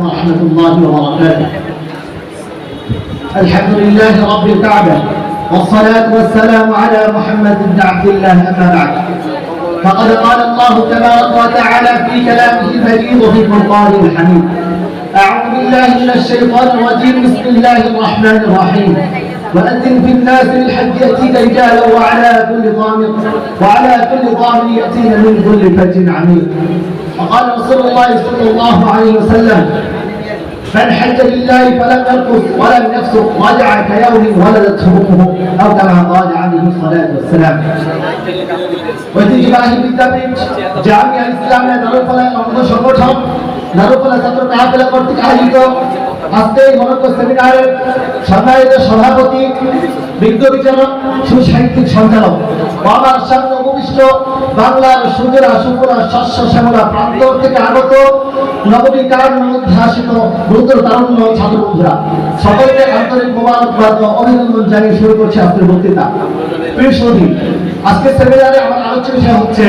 ورحمة الله وبركاته. الحمد لله رب الكعبة والصلاة والسلام على محمد بن عبد الله أما بعد. فقد قال الله تبارك وتعالى في كلامه المجيد في القرآن الحميد: أعوذ بالله من الشيطان الرجيم. بسم الله الرحمن الرحيم. وأذن في الناس بالحج يأتيك رجالا وعلى كل ضامر يأتين من كل فج عميق. وقال رسول الله صلى الله عليه وسلم: من حج لله فلم يرقص ولم يفسق رجع كيوم ولدته امه، او كما قال عليه الصلاه والسلام. ঐতিহ্যবাহী বিদ্যাপীঠ জামিয়া ইসলামিয়া দারুল অঙ্গ সংগঠন দারুল ছাত্র কাফেলা কর্তৃক আয়োজিত আজকে এই মনোজ্ঞ সেমিনারের সম্মানিত সভাপতি, বিজ্ঞ বিচারক, সুসাহিত্যিক সঞ্চালক ও আমার সামনে উপবিষ্ট বাংলার সুজলা সুফলা শস্য শ্যামলা প্রান্তর থেকে আগত নববিকার উদ্ভাসিত রুদ্র তারুণ্য ছাত্র বন্ধুরা, সকলকে আন্তরিক মোবারকবাদ ও অভিনন্দন জানিয়ে শুরু করছি আজকের বক্তৃতা। প্রিয় সুধী, আজকের সেমিনারে আমার আলোচ্য বিষয় হচ্ছে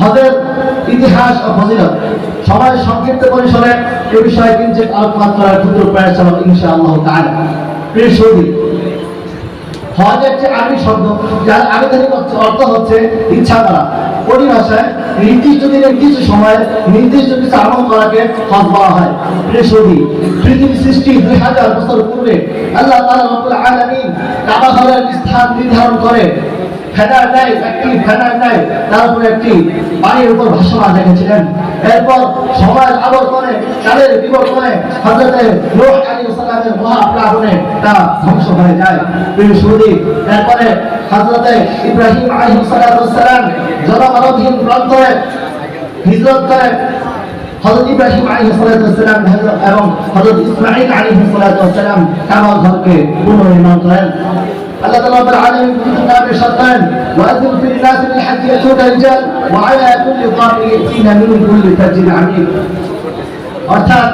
হজের ইতিহাস ও ফজিলত। সবাই সংক্ষিপ্ত পরিসরে এ বিষয়ে কিঞ্চিত আলোকপাত করার ক্ষুদ্র প্রয়াস চালাব ইনশাআল্লাহ তাআলা। প্রিয় সুধী, হজ একটি আরবি শব্দ যার আবিধানিক অর্থ হচ্ছে ইচ্ছা করা। পরিভাষায় নির্দিষ্ট দিনের কিছু সময় নির্দিষ্ট কিছু আমল করাকে হজ বলা হয়। প্রিয় সুধী, পৃথিবী সৃষ্টি 2000 বছর পূর্বে আল্লাহ তাআলা রব্বুল আলামিন কাবা ঘরের স্থান নির্ধারণ করে ফেনার ন্যায় তার উপরে একটি পানির উপর ভাসমান রেখেছিলেন। এরপর সময়ের আবর্তনে কালের বিবর্তনে হযরতে নূহ আলাইহিস সালামের মহাপ্লাবনে তা ধ্বংস হয়ে যায়। প্রিয় সুধী, এরপরে হযরতে ইব্রাহিম আলাইহিস সালাম জনমানবহীন প্রান্তরে হিজরত করে হযরত ইব্রাহিম আলাইহিস সালাম এবং হযরত ইসমাঈল আলাইহিস সালাম কাবা ঘরকে পুনর্নির্মাণ করেন। আল্লাহ তাআলা রব্বুল আলামিন কিতাবে শাতান ওয়াযিন ফিল নাস বিল হজ্জ ইয়াতুকা রিজাল ওয়া আলা কুল্লি দামির ইয়াতিনা মিন কুল্লি ফাজিন আমিক। অর্থাৎ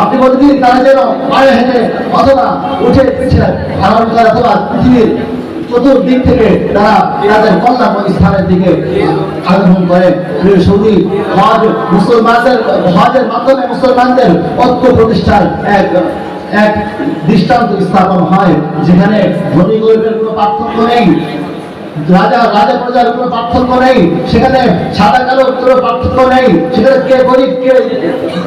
আপনি বলতেন তারা যেন পায়ে হেঁটে অথবা উঠে পিঠে ধারণ করে অথবা পৃথিবীর চতুর্দিক থেকে তারা তাদের কল্যাণময় স্থানের দিকে আগমন করে। প্রিয় সুধী, হজের মাধ্যমে মুসলমানদের ঐক্য প্রতিষ্ঠার এক দৃষ্টান্ত স্থাপন হয়, যেখানে ধনী গরিবের কোনো পার্থক্য নেই, রাজা প্রজার কোনো পার্থক্য নেই, সেখানে সাদা কালোর কোনো পার্থক্য নেই, সেখানে কে গরিব কে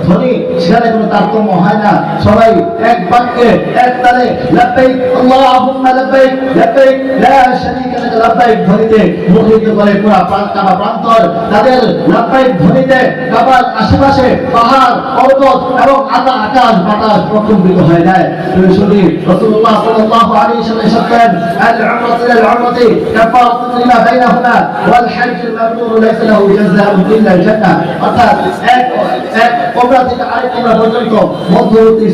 ধনী সেখানে কোনো তারতম্য হয় না। সবাই এক বাক্যে এক তালে লাব্বাইক আল্লাহুম্মা লাব্বাইক লাব্বাইক লা শারীকা লাক লাব্বাইক ধ্বনিতে মুখরিত করে পুরো কাবা প্রান্তর। তাদের লাব্বাইক ধ্বনিতে কাবার আশেপাশে পাহাড় পর্বত এবং আকাশ বাতাস প্রকম্পিত হয়ে যায়। শুধু রাসূলুল্লাহ সাল্লাল্লাহু আলাইহি ওয়াসাল্লাম বলেন, আল-উমরাতু ইলা-আল-উমরাতি কাফারাতুন লিমা বাইনাহুমা ওয়াল হাজ্জুল মাবরুর লাইসা লাহু জাযাউন ইল্লা আল-জান্নাহ। অর্থাৎ এক উমরা থেকে আরেক উমরা পর্যন্ত মধ্যবর্তী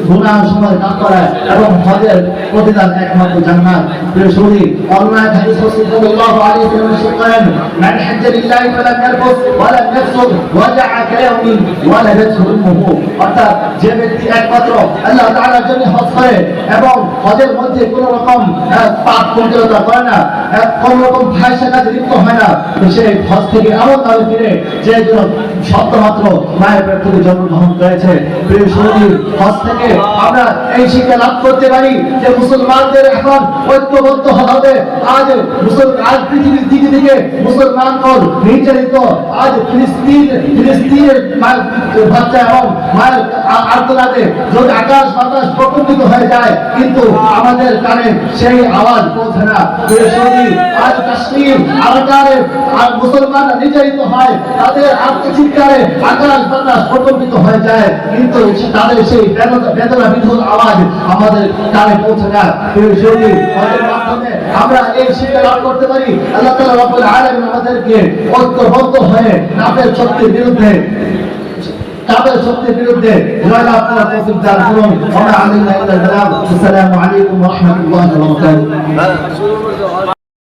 গুনাহ সময় কাজ করা এবং হজের প্রতিদান একমাত্র জান্নাত। প্রিয় সুধী, অন্যায় হাদিস রাসূলুল্লাহ আলাইহি ওয়াসাল্লাম বলেন, মান হাজ্জা লিল্লাহি ফালাম ইয়ারফুস ওয়ালাম ইয়াফসুক ওয়াজা'a কায়াউমিন ওয়ালাদাতহু উম্মুহু। অর্থাৎ যে ব্যক্তি একমাত্র আল্লাহ তাআলার জন্য হজ করে এবং হজের মধ্যে কোনো রকম পাপ পবিত্রতা করে না, কোনো রকম ফাহিশা কাজে লিপ্ত হয় না, সে হজ থেকে এমন ভাবে ফিরে যে শব্দমাত্র মায়ের পেট থেকে জন্মগ্রহণ করেছে। প্রিয় সুধী, হজ থেকে আমরা এই শিক্ষা লাভ করতে পারি যে মুসলমানদের এখন ঐক্যবদ্ধ হবে। আজ পৃথিবীর দিকে দিকে মুসলমানগণ নির্যাতিত। আজ ফিলিস্তিনের বাচ্চা এবং মায়ের আর্তনাদে যদি আকাশ বাতাস প্রকম্পিত হয়ে যায়, কিন্তু আমাদের কানে সেই আওয়াজ পৌঁছে না। আজ কাশ্মীর আরাকানে মুসলমানরা নির্যাতিত হয়, তাদের আত্মচিৎকারে আকাশ বাতাস প্রকম্পিত হয়ে যায়, কিন্তু তাদের সেই বেদনা বিধুর আওয়াজ আমাদের কানে পৌঁছে না। হজের মাধ্যমে আমরা এই শিক্ষা লাভ করতে পারি। আল্লাহ তাআলা রব্বুল আলামিন আমাদেরকে ঐক্যবদ্ধ হয়ে কাফের শক্তির বিরুদ্ধে জয়লাভ করার তৌফিক দান করুন। ওয়া আলাইকুম ওয়া রাহমাতুল্লাহি ওয়া বারাকাতুহু।